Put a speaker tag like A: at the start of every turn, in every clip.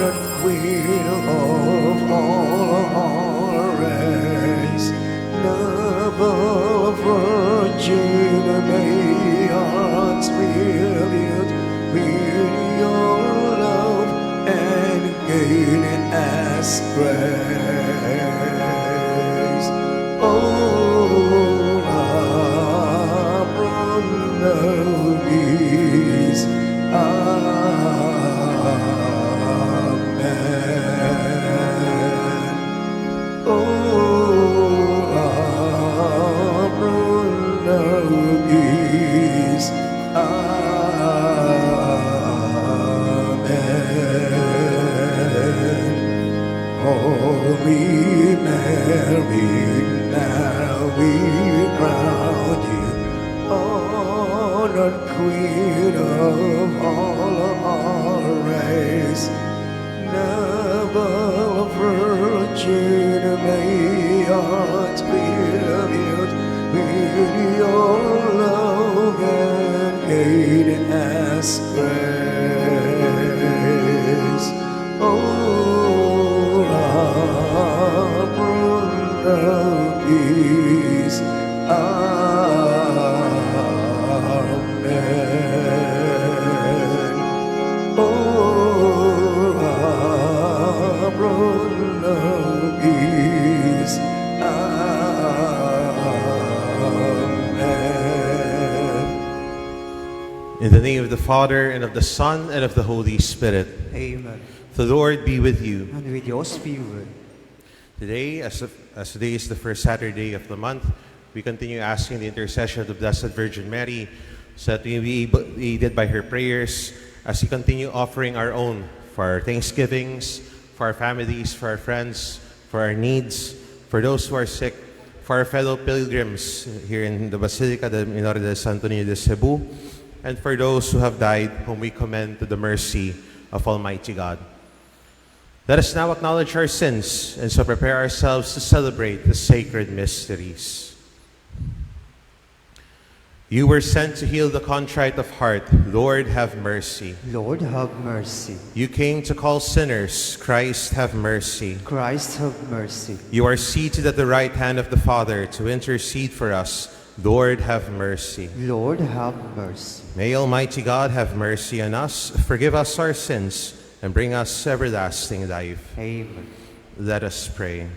A: honored Queen of all our race, noble Virgin, may hearts fill it with your love and gain us grace. Oh, Abraham, peace. Amen. Oh, Abraham, peace. Amen. Holy Mary, now we crown you honored Queen of all our race, noble Virgin, may hearts be filled with your love and gain us grace. Oh, our brother, peace. Amen. Oh, Abraham, peace. Amen.
B: In the name of the Father, and of the Son, and of the Holy Spirit.
C: Amen.
B: The Lord be with you.
C: And with your spirit.
B: Today, as today is the first Saturday of the month, we continue asking the intercession of the Blessed Virgin Mary so that we be aided by her prayers as we continue offering our own for our thanksgivings, for our families, for our friends, for our needs, for those who are sick, for our fellow pilgrims here in the Basilica del Minore del Santo Niño de Cebu, and for those who have died, whom we commend to the mercy of Almighty God. Let us now acknowledge our sins and so prepare ourselves to celebrate the sacred mysteries. You were sent to heal the contrite of heart. Lord, have mercy.
C: Lord, have mercy.
B: You came to call sinners. Christ, have mercy.
C: Christ, have mercy.
B: You are seated at the right hand of the Father to intercede for us. Lord, have mercy.
C: Lord, have mercy.
B: May Almighty God have mercy on us, forgive us our sins, and bring us everlasting life.
C: Amen.
B: Let us pray.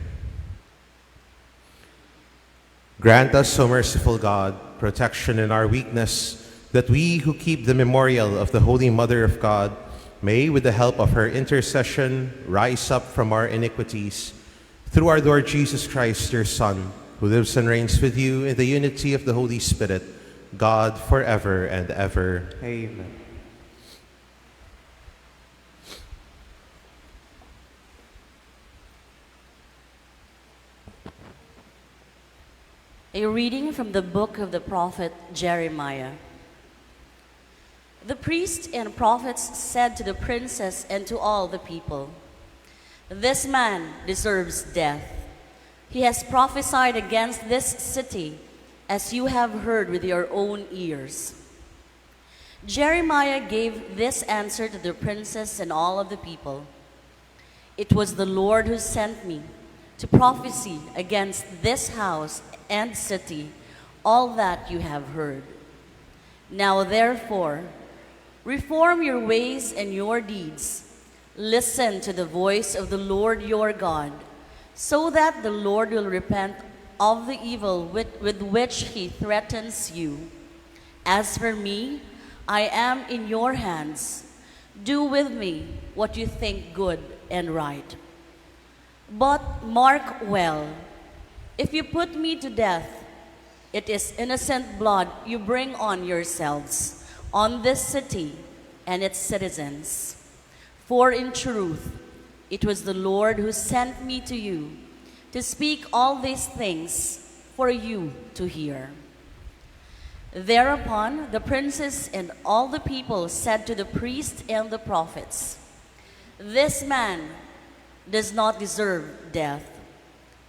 B: Grant us, O merciful God, protection in our weakness, that we who keep the memorial of the Holy Mother of God may, with the help of her intercession, rise up from our iniquities. Through our Lord Jesus Christ, your Son, who lives and reigns with you in the unity of the Holy Spirit, God, forever and ever.
C: Amen.
D: A reading from the book of the prophet Jeremiah. The priests and prophets said to the princess and to all the people, "This man deserves death. He has prophesied against this city, as you have heard with your own ears." Jeremiah gave this answer to the princess and all of the people. "It was the Lord who sent me to prophesy against this house and city all that you have heard. Now therefore, reform your ways and your deeds. Listen to the voice of the Lord your God, so that the Lord will repent of the evil with which he threatens you. As for me, I am in your hands. Do with me what you think good and right. But mark well, if you put me to death, it is innocent blood you bring on yourselves, on this city and its citizens. For in truth, it was the Lord who sent me to you to speak all these things for you to hear." Thereupon the princes and all the people said to the priests and the prophets, "This man does not deserve death.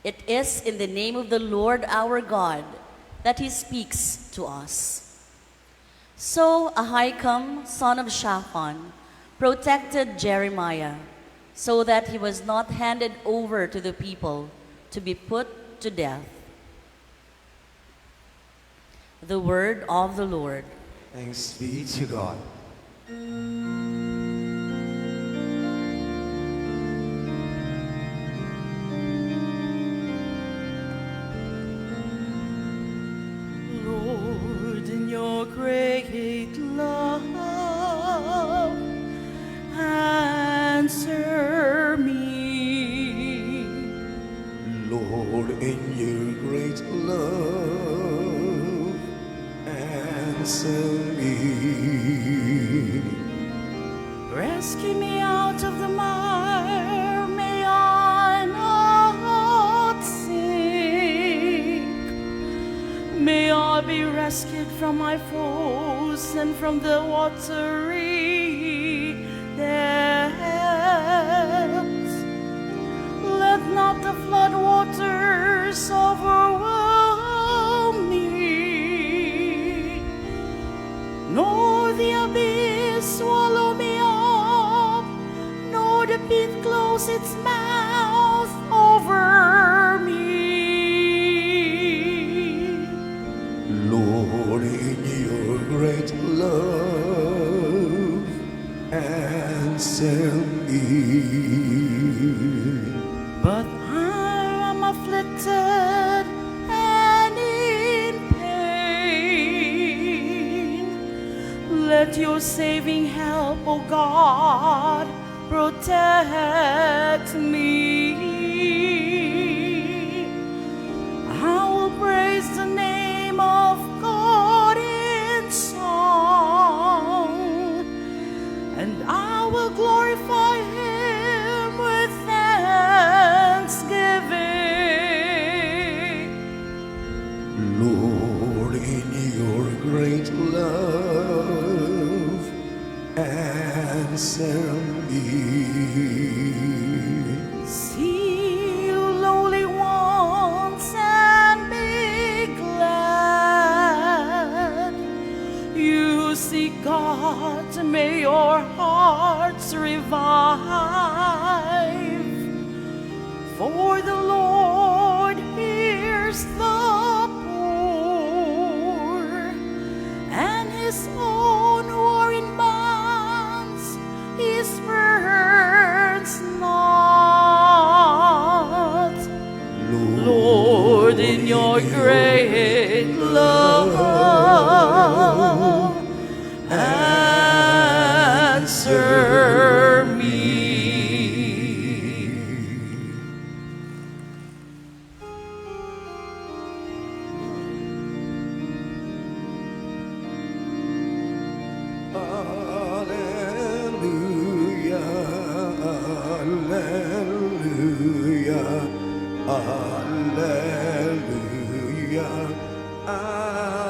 D: It is in the name of the Lord our God that he speaks to us." So Ahikam, son of Shaphan, protected Jeremiah, so that he was not handed over to the people to be put to death. The word of the Lord.
C: Thanks be to God.
E: Lord, in your great love, answer me.
A: Lord, in your great love, answer me.
E: Rescue me out of the mire, may I not sink. May I be rescued from my foes and from the watery depths. Let not the flood waters overwhelm me, nor the abyss swallow me up, nor the pit close its mouth over me.
A: Lord, in your great love, answer me.
E: But I am afflicted and in pain. Let your saving help, O God, protect me. I will praise the name of God in song, and I will glorify him with thanksgiving.
A: Lord, in your great love, answer me.
E: See you lowly ones and be glad. You seek God, may your hearts revive. For the Lord hears the poor, and his own who are in bonds he spurns not. Lord, in your great love, answer me.
A: Alleluia, alleluia, alleluia, alleluia, alleluia,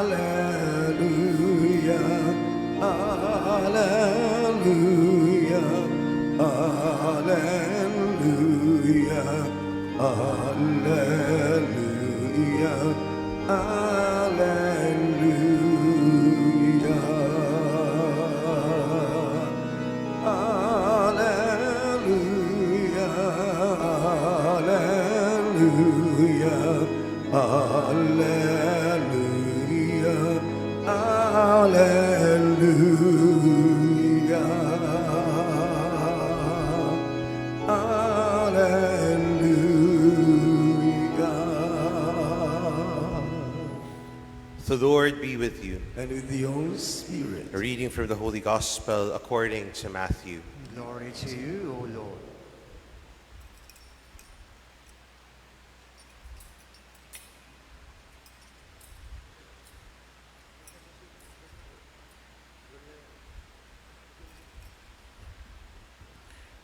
B: The Lord be with you.
A: and with your spirit.
B: A reading from the Holy Gospel according to Matthew.
C: Glory to you, O Lord.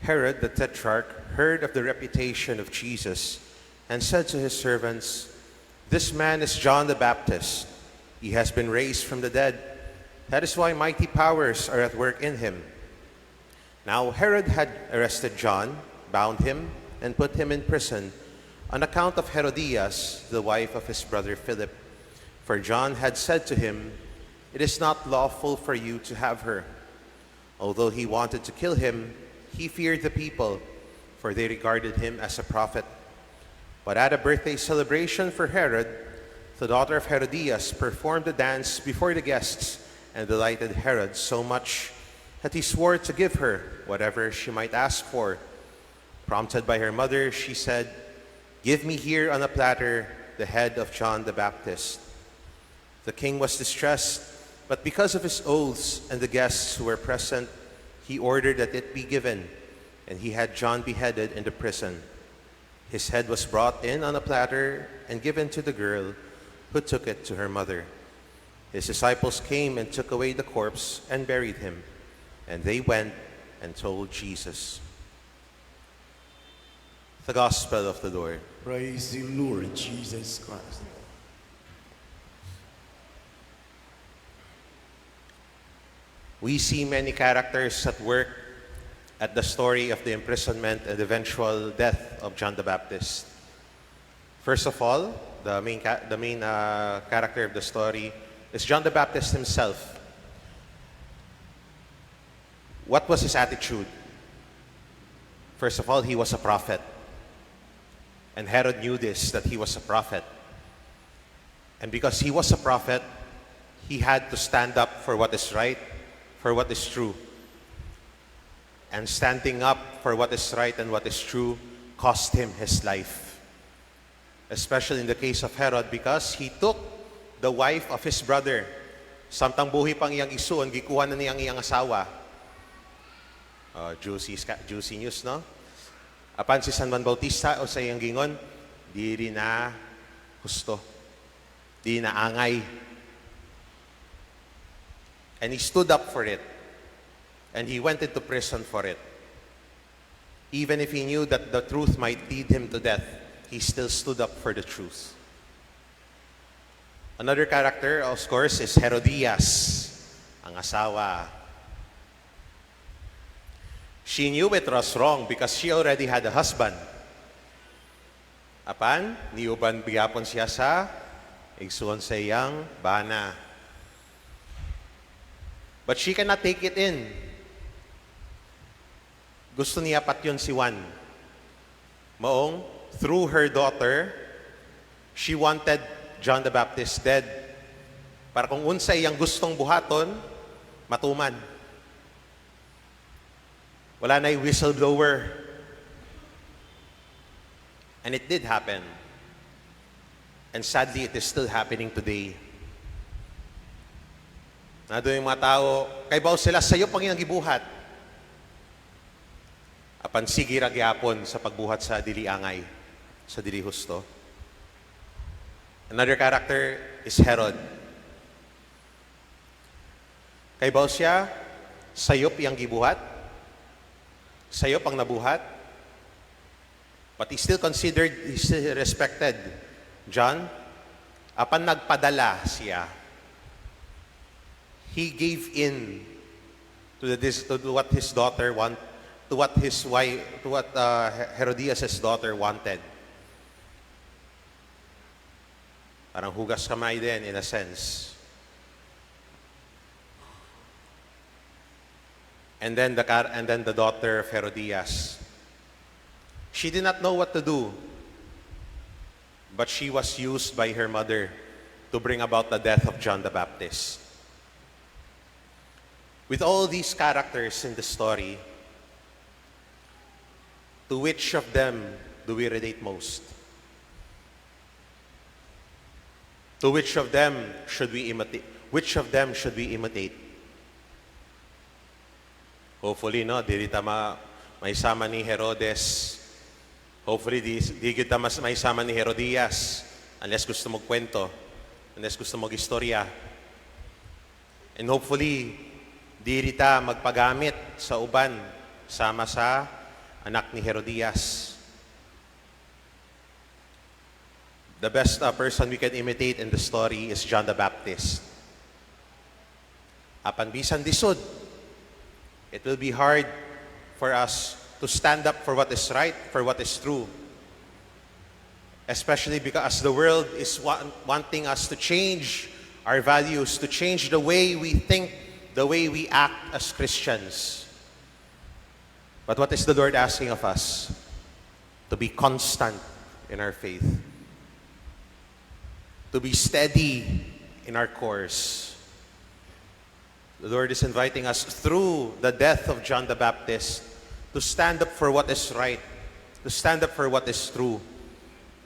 B: Herod the Tetrarch heard of the reputation of Jesus and said to his servants, "This man is John the Baptist. He has been raised from the dead. That is why mighty powers are at work in him." Now Herod had arrested John, bound him, and put him in prison on account of Herodias, the wife of his brother Philip. For John had said to him, "It is not lawful for you to have her." Although he wanted to kill him, he feared the people, for they regarded him as a prophet. But at a birthday celebration for Herod, the daughter of Herodias performed a dance before the guests and delighted Herod so much that he swore to give her whatever she might ask for. Prompted by her mother, she said, "Give me here on a platter the head of John the Baptist." The king was distressed, but because of his oaths and the guests who were present, he ordered that it be given, and he had John beheaded in the prison. His head was brought in on a platter and given to the girl, who took it to her mother. His disciples came and took away the corpse and buried him, and they went and told Jesus. The Gospel of the Lord.
A: Praise the Lord Jesus Christ.
B: We see many characters at work at the story of the imprisonment and eventual death of John the Baptist. First of all, the main character of the story is John the Baptist himself. What was his attitude? First of all, he was a prophet. And Herod knew this, that he was a prophet. And because he was a prophet, he had to stand up for what is right, for what is true. And standing up for what is right and what is true cost him his life. Especially in the case of Herod, because he took the wife of his brother. Samtang buhi pang iyang isuon, gikuha na niyang iyang asawa. Juicy news, no? Apan si San Juan Bautista o sa iyang gingon, di rin na husto, di na angay. And he stood up for it. And he went into prison for it. Even if he knew that the truth might lead him to death, he still stood up for the truth. Another character, of course, is Herodias, ang asawa. She knew it was wrong because she already had a husband. Apan, niuban bigapon siya sa igsuon sa iyang bana. But she cannot take it in. Gusto niya patyon si Juan. Maong, through her daughter, she wanted John the Baptist dead. Para kung unsa iyang gustong buhaton, matuman. Wala na'y whistleblower. And it did happen. And sadly, it is still happening today. Nado yung mga tao, kay baw sila, sayo pang iyang gibuhat. Apan sige ra gyapon sa pagbuhat sa dili angay, sa dili husto. Another character is Herod. Kay baw siya, sayop iyang gibuhat, sayop ang nabuhat, but he still considered, he still respected John. Apan nagpadala siya, he gave in to what his daughter want, to what his wife, to what Herodias' daughter wanted. Parang hugas kamay din in a sense. And then the daughter of Herodias, she did not know what to do, but she was used by her mother to bring about the death of John the Baptist. With all these characters in the story, to which of them do we relate most? To which of them should we imitate? Which of them should we imitate? Hopefully, no, di kita may sama ni Herodes. Hopefully, di kita may sama ni Herodias. Unless gusto mong kwento. Unless gusto mong istorya. And hopefully, di rita magpagamit sa uban sama sa anak ni Herodias. The best person we can imitate in the story is John the Baptist. Apan bisan disod, it will be hard for us to stand up for what is right, for what is true. Especially because the world is wanting us to change our values, to change the way we think, the way we act as Christians. But what is the Lord asking of us? to be constant in our faith, to be steady in our course. The Lord is inviting us through the death of John the Baptist to stand up for what is right, to stand up for what is true,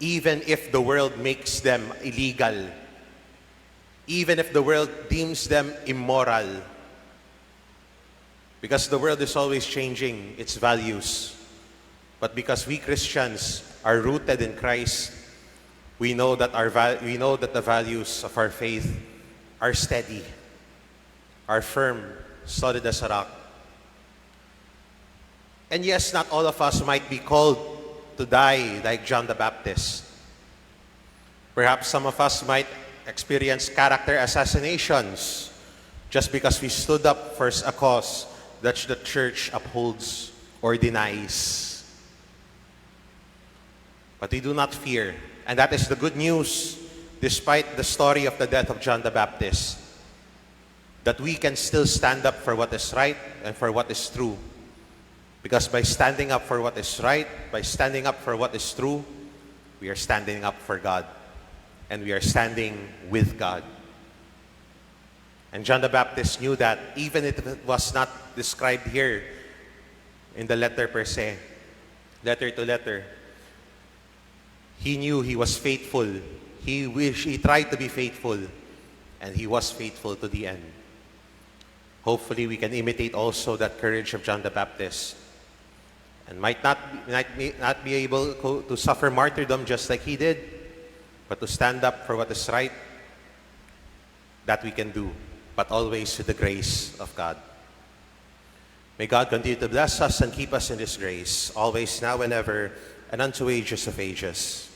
B: even if the world makes them illegal, even if the world deems them immoral. Because the world is always changing its values. But because we Christians are rooted in Christ, we know that the values of our faith are steady, are firm, solid as a rock. And yes, not all of us might be called to die like John the Baptist. Perhaps some of us might experience character assassinations just because we stood up for a cause that the church upholds or denies. But we do not fear. And that is the good news, despite the story of the death of John the Baptist, that we can still stand up for what is right and for what is true. Because by standing up for what is right, by standing up for what is true, we are standing up for God. And we are standing with God. And John the Baptist knew that, even if it was not described here in the letter per se, letter to letter, he knew he was faithful. He tried to be faithful, and he was faithful to the end. Hopefully, we can imitate also that courage of John the Baptist, and might not be able to suffer martyrdom just like he did, but to stand up for what is right. That we can do, but always with the grace of God. May God continue to bless us and keep us in His grace, always, now and ever, and unto ages of ages.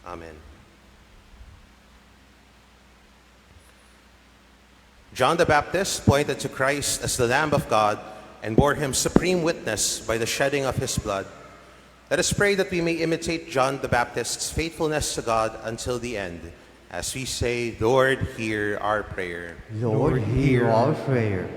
B: Amen. John the Baptist pointed to Christ as the Lamb of God and bore Him supreme witness by the shedding of His blood. Let us pray that we may imitate John the Baptist's faithfulness to God until the end, as we say, Lord, hear our prayer.
C: Lord, hear our prayer.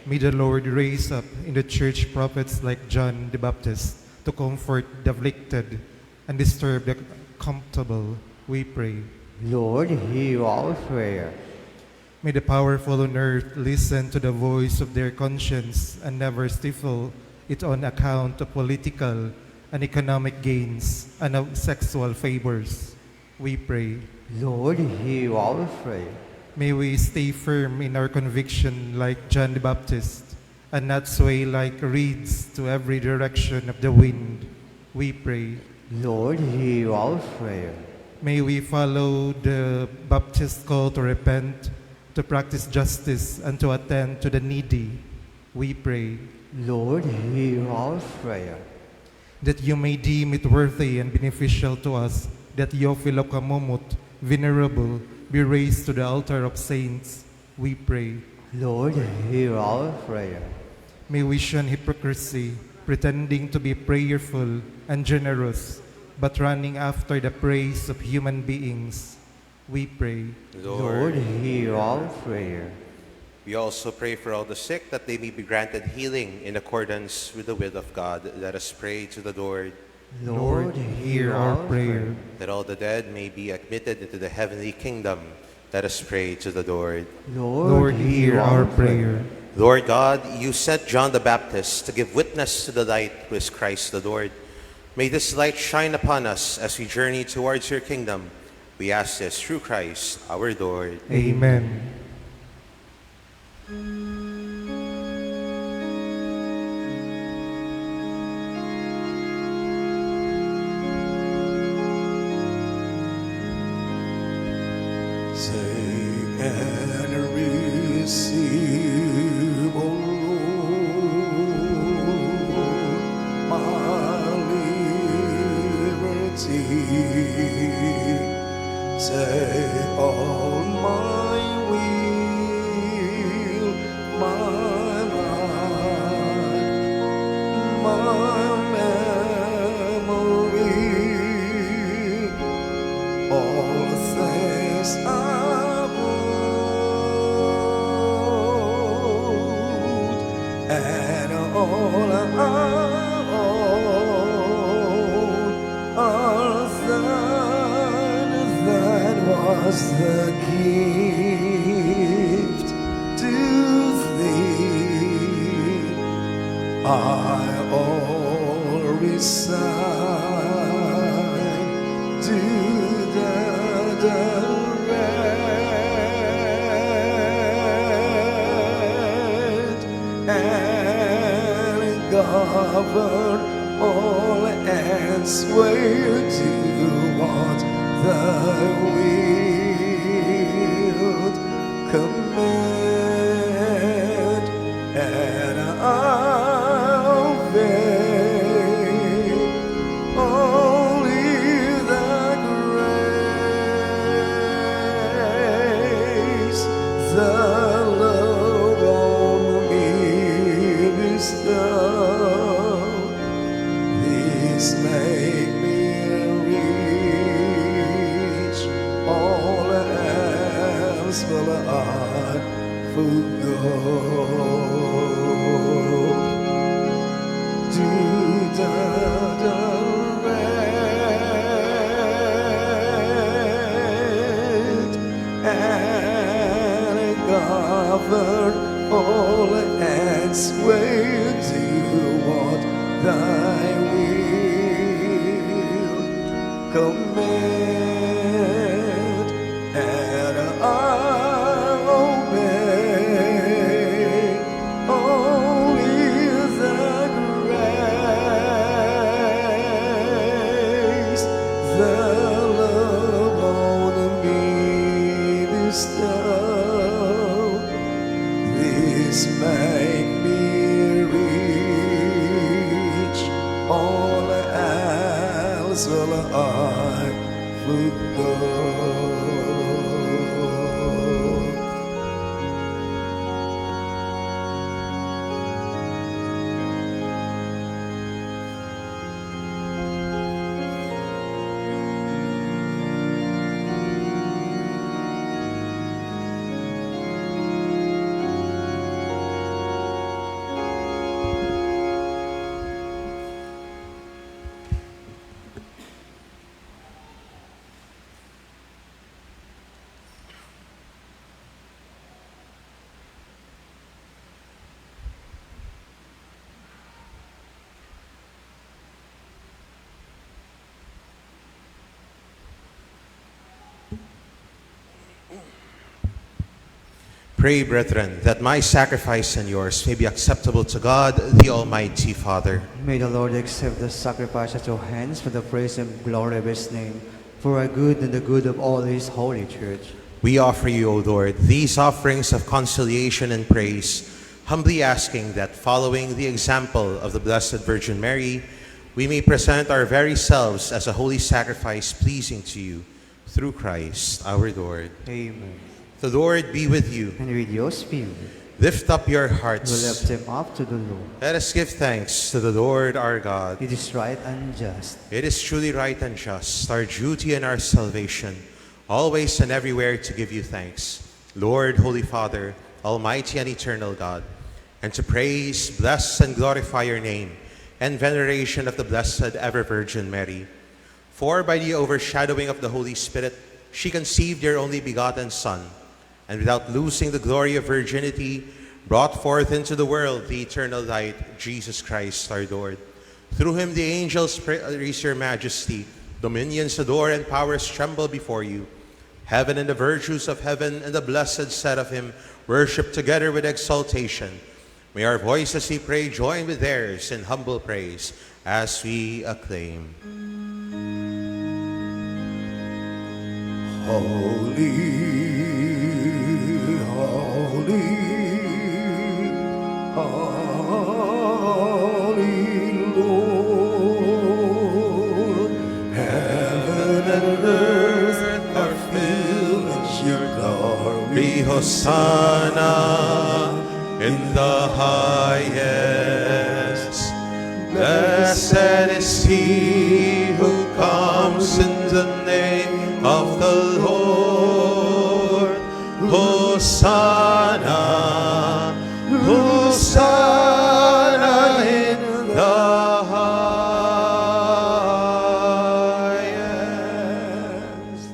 F: May the Lord raise up in the church prophets like John the Baptist to comfort the afflicted and disturb the comfortable, we pray.
C: Lord, hear our prayer.
F: May the powerful on earth listen to the voice of their conscience and never stifle it on account of political and economic gains and of sexual favors, we pray.
C: Lord, hear our prayer.
F: May we stay firm in our conviction like John the Baptist and not sway like reeds to every direction of the wind, we pray.
C: Lord, hear our prayer.
F: May we follow the Baptist call to repent, to practice justice, and to attend to the needy, we pray.
C: Lord, hear our prayer.
F: That you may deem it worthy and beneficial to us that Theophilus venerable, be raised to the altar of saints, we pray.
C: Lord, hear our prayer.
F: May we shun hypocrisy, pretending to be prayerful and generous, but running after the praise of human beings, we pray.
C: Lord, hear our prayer.
B: We also pray for all the sick, that they may be granted healing in accordance with the will of God. Let us pray to the Lord.
F: Lord, hear our prayer.
B: That all the dead may be admitted into the heavenly kingdom. Let us pray to the Lord.
F: Lord, hear our prayer.
B: Lord God, you sent John the Baptist to give witness to the light who is Christ the Lord. May this light shine upon us as we journey towards your kingdom. We ask this through Christ our Lord.
F: Amen.
A: Take and receive, O Lord, my liberty. Take all my will, my mind, my memory, all the things I hold, and all I own, as the gift to thee. I always sign to the direct and govern all and swear to what thy wilt command, and I'll obey only the grace, the love on me bestow. This make me reach, all else will I forgo. To the direct and govern all and sway to what thy will command, and I obey only the grace, the love on me bestow. This make me reach, all else will I forgo.
B: Pray, brethren, that my sacrifice and yours may be acceptable to God, the Almighty Father.
C: May the Lord accept the sacrifice at your hands for the praise and glory of his name, for our good and the good of all his holy church.
B: We offer you, O Lord, these offerings of conciliation and praise, humbly asking that, following the example of the Blessed Virgin Mary, we may present our very selves as a holy sacrifice pleasing to you, through Christ our Lord.
C: Amen.
B: The Lord be with you.
C: And with your spirit,
B: Lift up your
C: we
B: hearts.
C: lift him up to the Lord.
B: Let us give thanks to the Lord our God.
C: It is right and just.
B: It is truly right and just, our duty and our salvation, always and everywhere to give you thanks, Lord, Holy Father, Almighty and eternal God, and to praise, bless, and glorify your name, and veneration of the Blessed Ever Virgin Mary. For by the overshadowing of the Holy Spirit, she conceived your only begotten Son, and without losing the glory of virginity, brought forth into the world the eternal light, Jesus Christ our Lord. Through him the angels praise your majesty, dominions adore and powers tremble before you. Heaven and the virtues of heaven and the blessed set of him worship together with exaltation. May our voices, we pray, join with theirs in humble praise as we acclaim.
A: Holy, holy, holy Lord. Heaven and earth are filled with your glory.
B: Hosanna in the highest. Blessed is he who comes in the name of the Lord. Hosanna, Hosanna in the highest.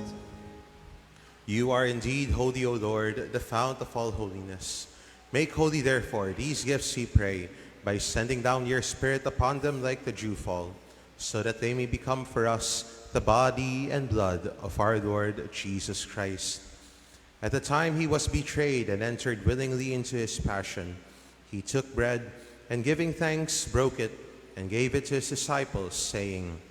B: You are indeed holy, O Lord, the fount of all holiness. Make holy, therefore, these gifts, we pray, by sending down your Spirit upon them like the dewfall, so that they may become for us the body and blood of our Lord Jesus Christ. At the time he was betrayed and entered willingly into his passion, he took bread, and giving thanks, broke it, and gave it to his disciples, saying,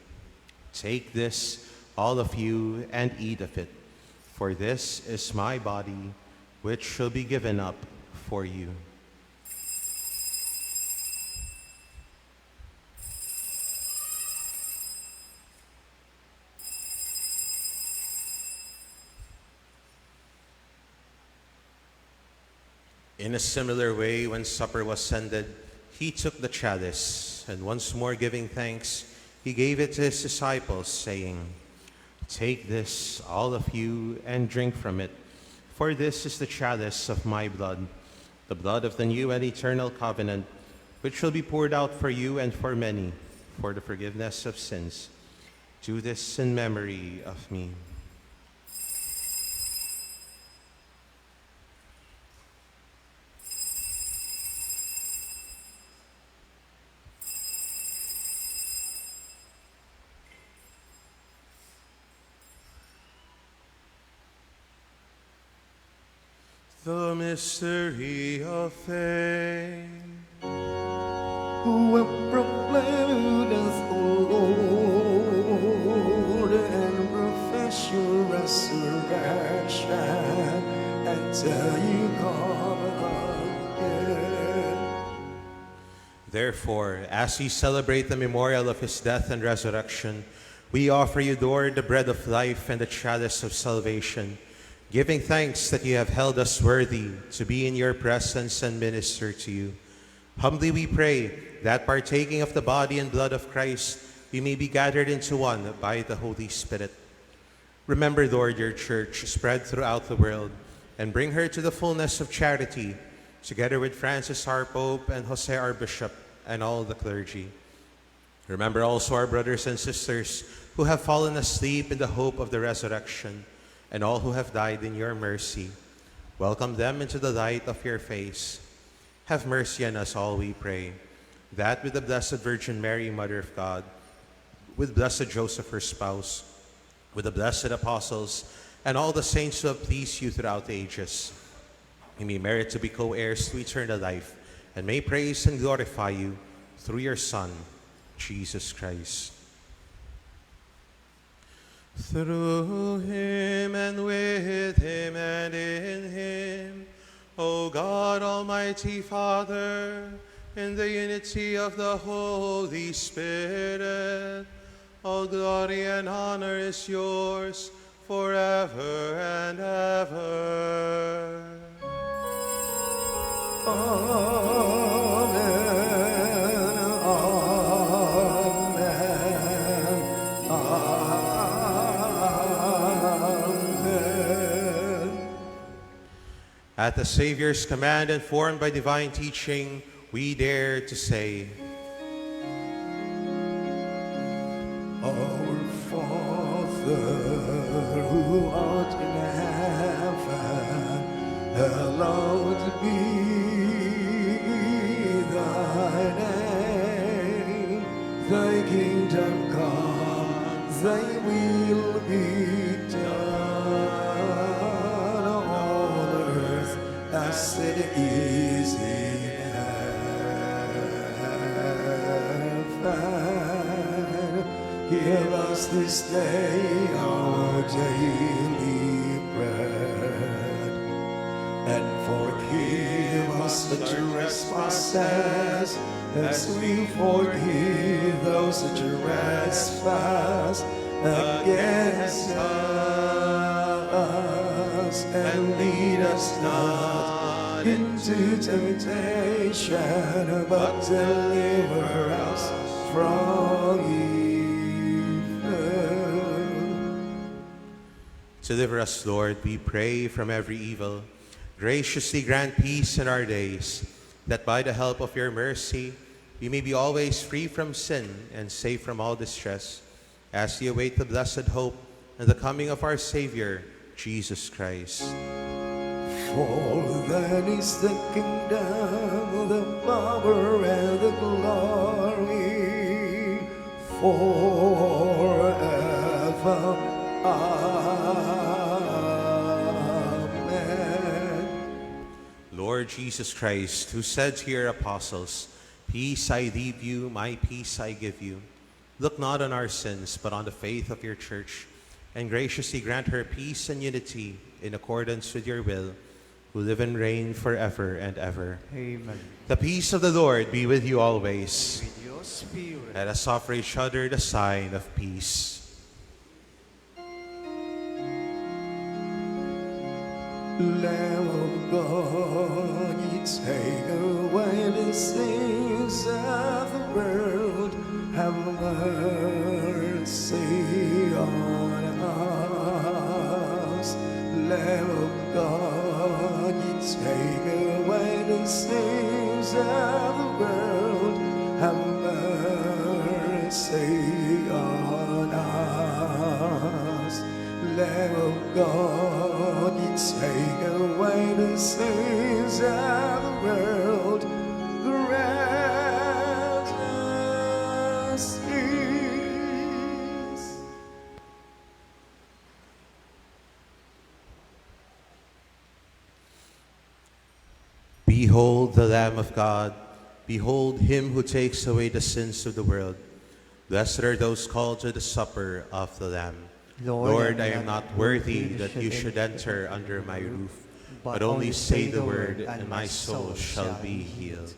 B: "Take this, all of you, and eat of it, for this is my body, which shall be given up for you." In a similar way, when supper was ended, he took the chalice, and once more giving thanks, he gave it to his disciples, saying, "Take this, all of you, and drink from it, for this is the chalice of my blood, the blood of the new and eternal covenant, which shall be poured out for you and for many, for the forgiveness of sins. Do this in memory of me." The mystery of faith.
A: Who have proclaimed us, O Lord, and profess your resurrection until you come again.
B: Therefore, as we celebrate the memorial of his death and resurrection, we offer you, Lord, the bread of life and the chalice of salvation, giving thanks that you have held us worthy to be in your presence and minister to you. Humbly we pray that, partaking of the body and blood of Christ, we may be gathered into one by the Holy Spirit. Remember, Lord, your church spread throughout the world, and bring her to the fullness of charity, together with Francis our Pope and Jose our Bishop and all the clergy. Remember also our brothers and sisters who have fallen asleep in the hope of the resurrection, and all who have died in your mercy. Welcome them into the light of your face. Have mercy on us all, we pray, that with the Blessed Virgin Mary, Mother of God, with Blessed Joseph, her spouse, with the blessed apostles, and all the saints who have pleased you throughout the ages, we may merit to be co-heirs to eternal life, and may praise and glorify you through your Son, Jesus Christ. Through him and with him and in him, O God, Almighty Father, in the unity of the Holy Spirit, all glory and honor is yours forever and ever.
A: Amen.
B: At the Savior's command, informed by divine teaching, we dare to say,
A: Our Father, who art in heaven, hallowed be thy name. Thy kingdom come, thy will be done on earth as it is in heaven. Give us this day our daily bread, and forgive us the trespasses, as we forgive those that trespass against us. And lead us not into temptation, but deliver us from evil.
B: Deliver us, Lord, we pray, from every evil. Graciously grant peace in our days, that by the help of your mercy, we may be always free from sin and safe from all distress, as we await the blessed hope and the coming of our Savior, Jesus Christ.
A: For thine is the kingdom, the power, and the glory forever. Amen.
B: Lord Jesus Christ, who said to your apostles, "Peace I leave you, my peace I give you," look not on our sins, but on the faith of your church, and graciously grant her peace and unity in accordance with your will, who live and reign forever and ever.
C: Amen.
B: The peace of the Lord be with you always.
C: With your spirit.
B: Let us offer each other the sign of peace.
A: Lamb of God, you take away the sins of the world. Have mercy on us. Lamb of God, you take away the sins of the world. Have mercy on us. Lamb of God, you take away the sins of the world. Grant us peace.
B: Behold the Lamb of God. Behold him who takes away the sins of the world. Blessed are those called to the supper of the Lamb. Lord, I am not worthy that you should enter under my roof, but only say the word, and my soul shall be healed.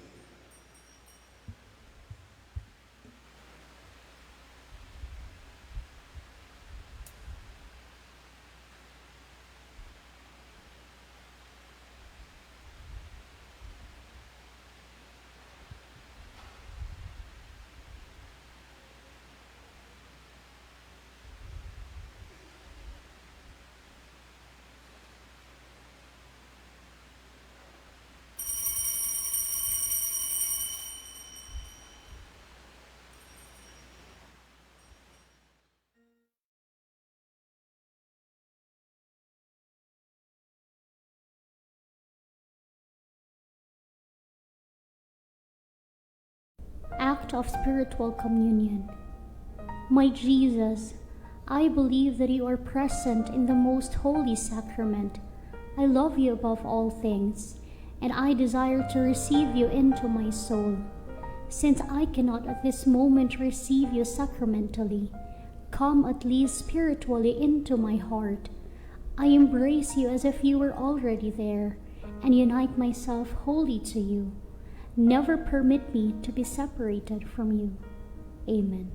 G: Act of spiritual communion. My Jesus, I believe that you are present in the most holy sacrament. I love you above all things, and I desire to receive you into my soul. Since I cannot at this moment receive you sacramentally, come at least spiritually into my heart. I embrace you as if you were already there, and unite myself wholly to you. Never permit me to be separated from you. Amen.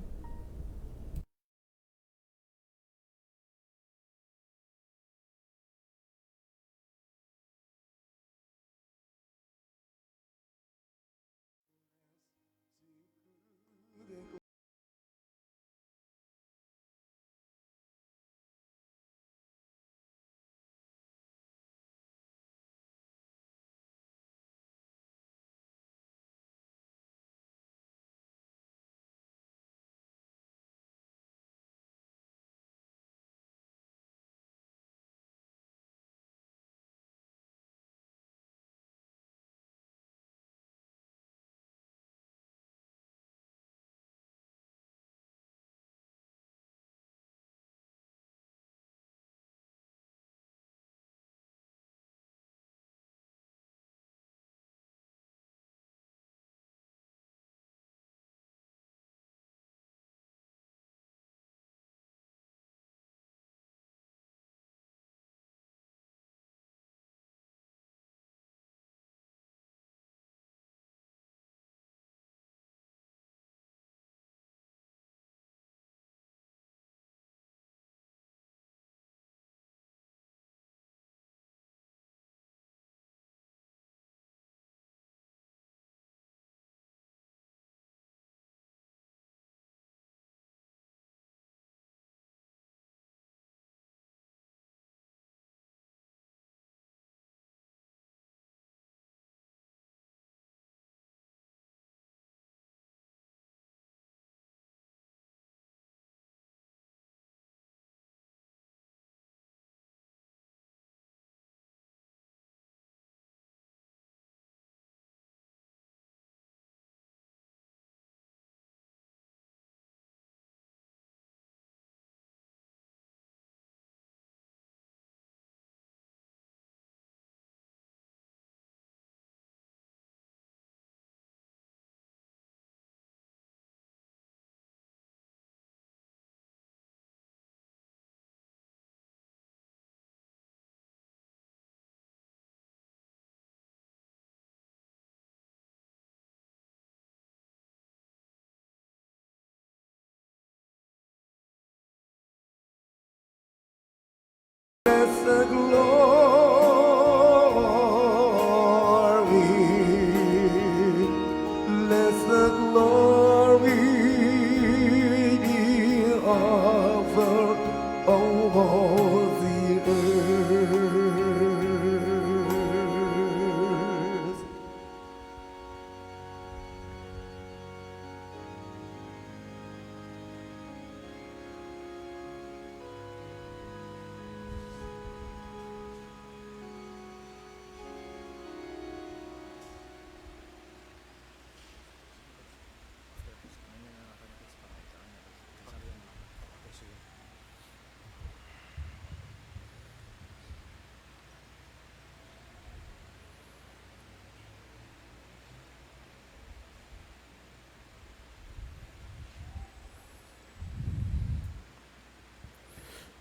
A: cover all the earth.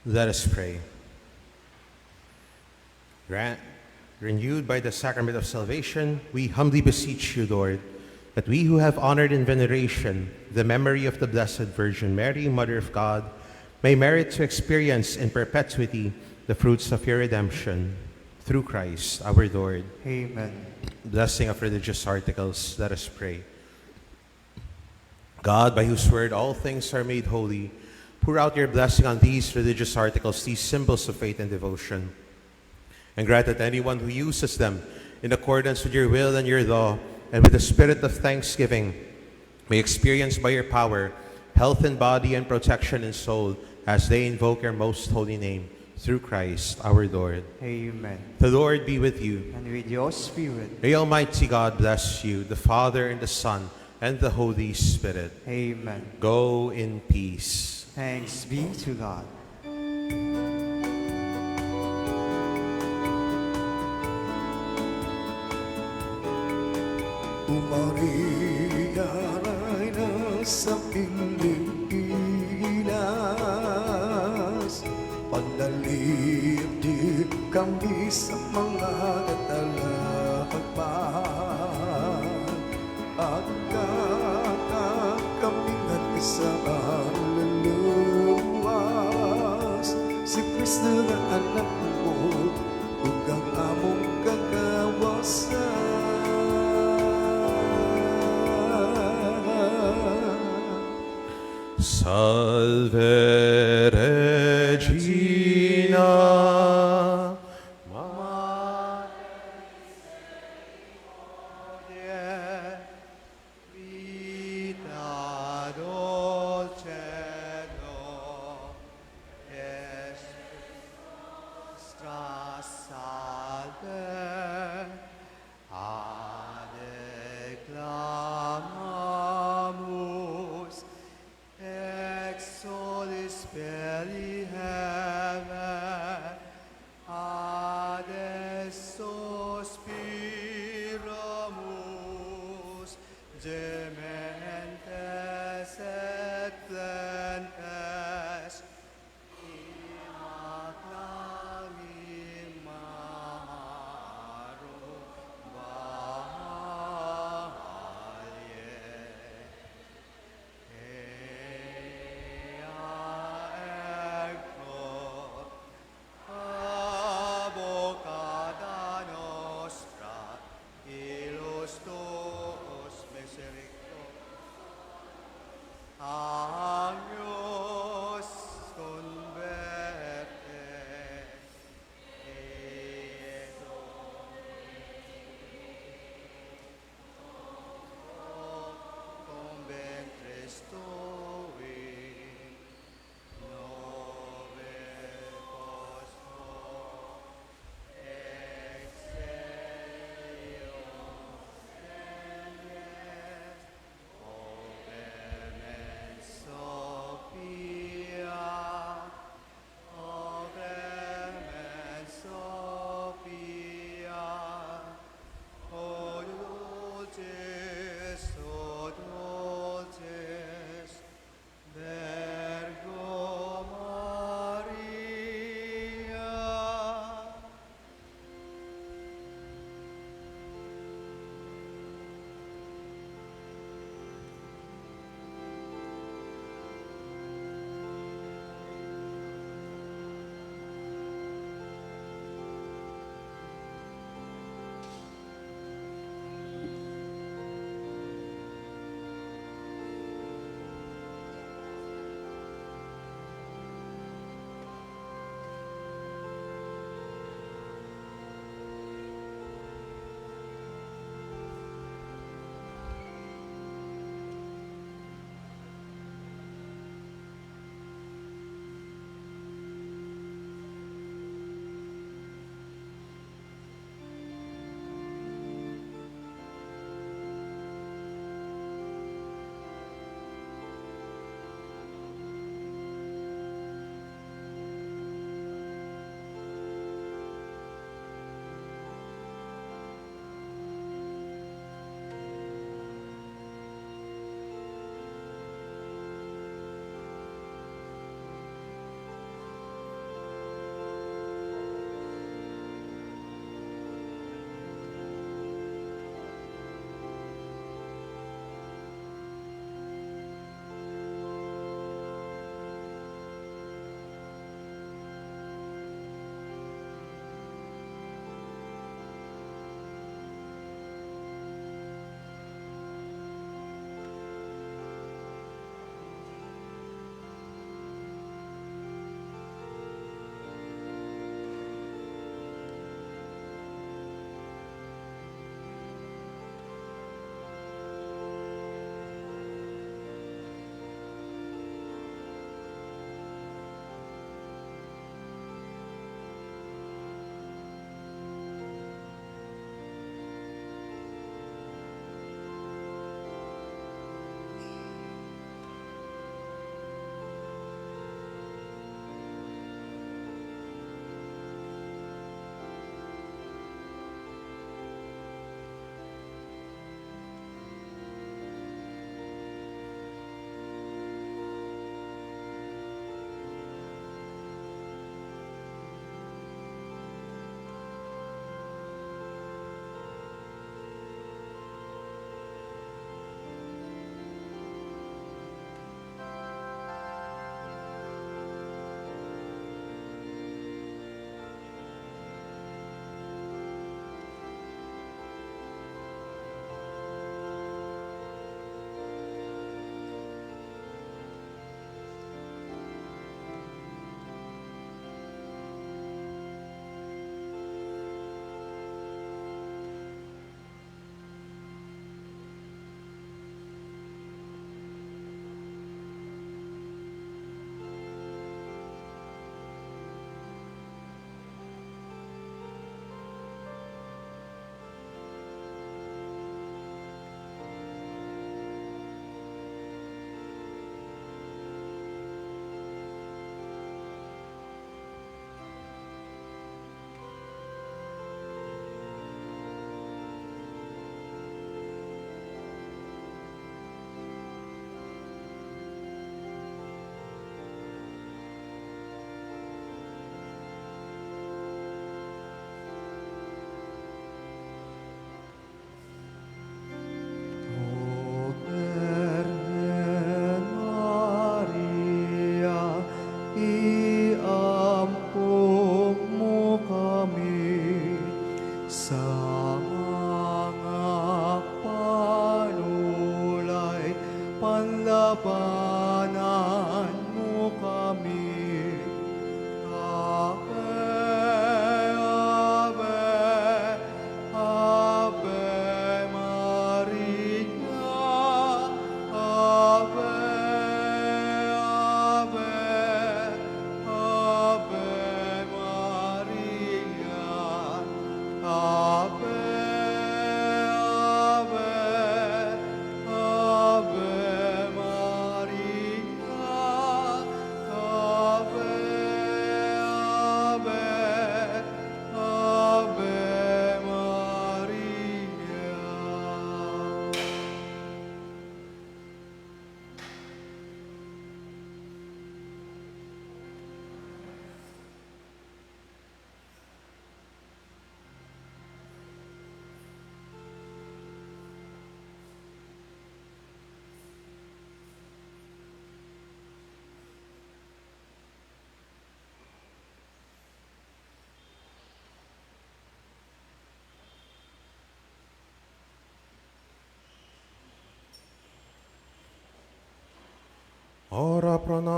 B: Let us pray. Renewed by the sacrament of salvation, we humbly beseech you, Lord, that we who have honored in veneration the memory of the Blessed Virgin Mary, Mother of God, may merit to experience in perpetuity the fruits of your redemption. Through Christ our Lord.
C: Amen.
B: Blessing of religious articles, let us pray. God, by whose word all things are made holy, pour out your blessing on these religious articles, these symbols of faith and devotion, and grant that anyone who uses them in accordance with your will and your law and with the spirit of thanksgiving may experience by your power health in body and protection in soul as they invoke your most holy name. Through Christ our Lord.
C: Amen.
B: The Lord be with you.
C: And with your spirit.
B: May Almighty God bless you, the Father and the Son and the Holy Spirit.
C: Amen.
B: Go in peace.
C: Thanks be to God.
A: Umarigaray na sa Pilipinas, panalipdig kami sa mga katalakpan, at kami nagkasaan luluwas. Si Kristo nga anak mo, ug ang among kagawasan.
B: Salve Regina,
C: Vita dolcedo, Nostra salve, adeclamamus, ex solis peri heaven, adesso spiramus, gementes et plentes,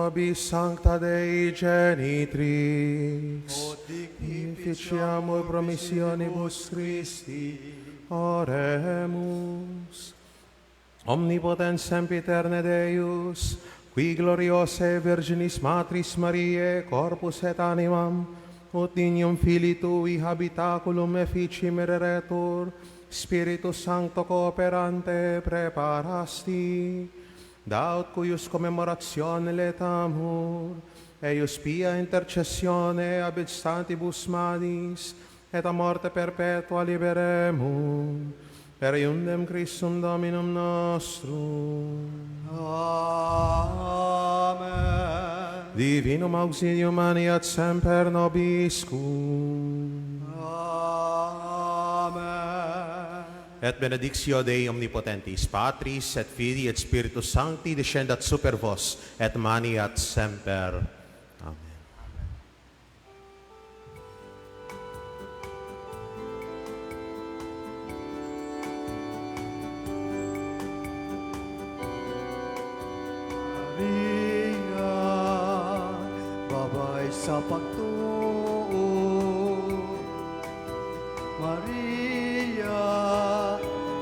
B: nobis sancta Dei genitrix, inficiamur promissionibus Christi, oremus. Omnipotens sempiterne Deus, qui gloriose Virginis Matris Mariae, corpus et animam, ut nimium Filii Tui habitaculum effici mereretur, Spiritus Sancto cooperante preparasti, daut cuius commemoratione letamur, eius pia intercessione ab instantibus madis, et a morte perpetua liberemum, per iundem Christum Dominum nostrum.
C: Amen.
B: Divinum auxilium mani et semper nobiscum.
C: Amen.
B: Et benedictio Dei omnipotentis, Patris et Filii et Spiritus Sancti, descendat super vos, et mani et semper. Amen.
C: Maria, babay sa pagtuo. Maria,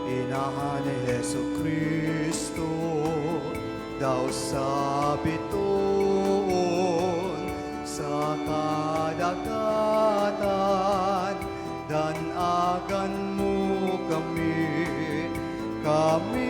C: inahan ni Jesu Kristo, daw sa bituon sa kadagatan, danagan mo kami